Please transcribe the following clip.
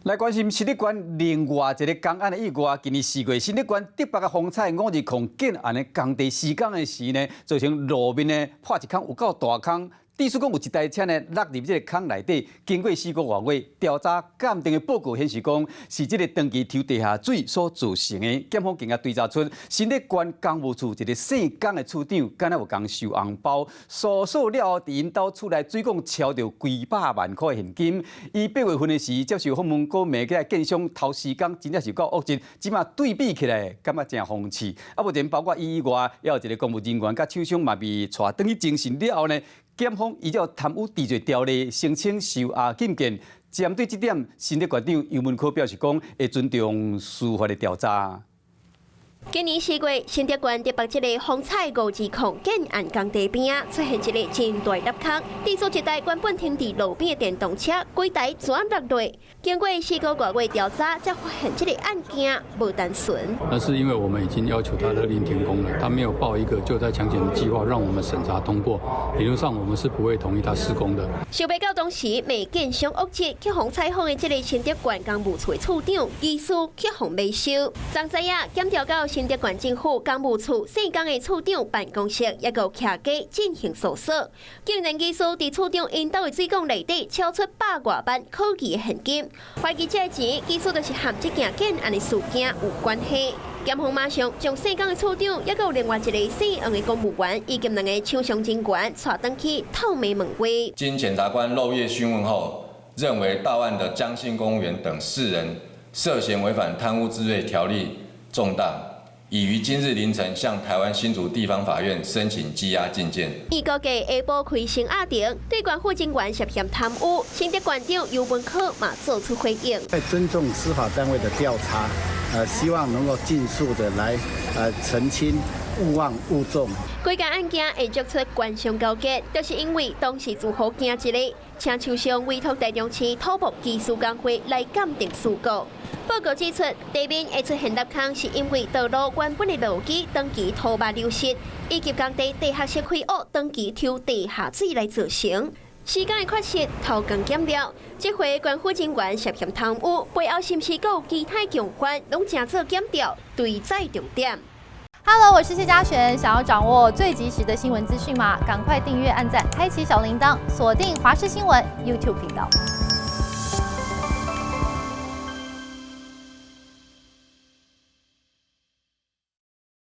来关心新竹县另外一个公安的意外，今年4月，新竹县德北的风采5日狂建案的工地施工的时呢，造成路面呢破一坑有够大坑。地书讲有一台车呢落入这个坑内底，经过4个多月调查鉴定的报告显示讲，是这个长期抽地下水所造成的。检方更加追查出新竹县公务处一个姓江的处长，敢若有讲收红包，搜索了后，伫因兜厝内水讲超着几百万块现金。伊8月份的时接受访问，过骂起来建商偷施工，真正是够恶质。即马对比起来，感觉真讽刺。啊，目前包括伊以外，也有一个公务人员甲厂商嘛被带转去精神了后呢。检方依照贪污治罪条例申请收押禁见，针对这点，新竹县长尤文科表示讲，会尊重司法的调查。今年4月，新竹县德北一个风采5日狂建案工地边出现一个真大凹坑，地处一台原本停伫路边的电动车，规台全落落。经过4个多月调查，才发现这个案件无单纯。那是因为我们已经要求他勒令停工了，他没有报一个救灾强检的计划让我们审查通过，理论上我们是不会同意他施工的。想要到当时，美建商恶质去互采访的这个新竹县公务处的处长，疑似去互没收。昨知影检调到新竹县政府公务处姓江的处长办公室，也有徛家进行搜索，竟然疑似伫处长因兜的水管内底超出100多万可疑的现金，怀疑这钱疑似就是和这件建案的事件有关系。检方马上将姓江的处长，也有另外一个姓杨的公务员，以及2个厂商人员带登去透明问话。经检察官漏夜讯问后，认为到案的江姓公务员等4人涉嫌违反贪污治罪条例重大。已于今日凌晨向台湾新竹地方法院申请羁押禁见。预告计下晡开审亚庭，对关府警员涉嫌贪污，新竹县长尤文科嘛做出回应。在尊重司法单位的调查，希望能够尽速的来澄清，勿忘勿重。规件案件会作出官商勾结，就是因为当时如何行一个，请厂商委托台中市土木技术工会来鉴定事故。报告指出，地面会出现凹坑，是因为道路原本的路基长期土挖流失，以及工地地下室开挖长期抽地下水来造成。施工的缺失偷工减料，这回关府人员涉嫌贪污，背后是不是有其他强关，拢正做检调，对在重点。Hello， 我是谢嘉璇。想要掌握最及时的新闻资讯吗？赶快订阅、按赞、开启小铃铛，锁定华视新闻 YouTube 频道。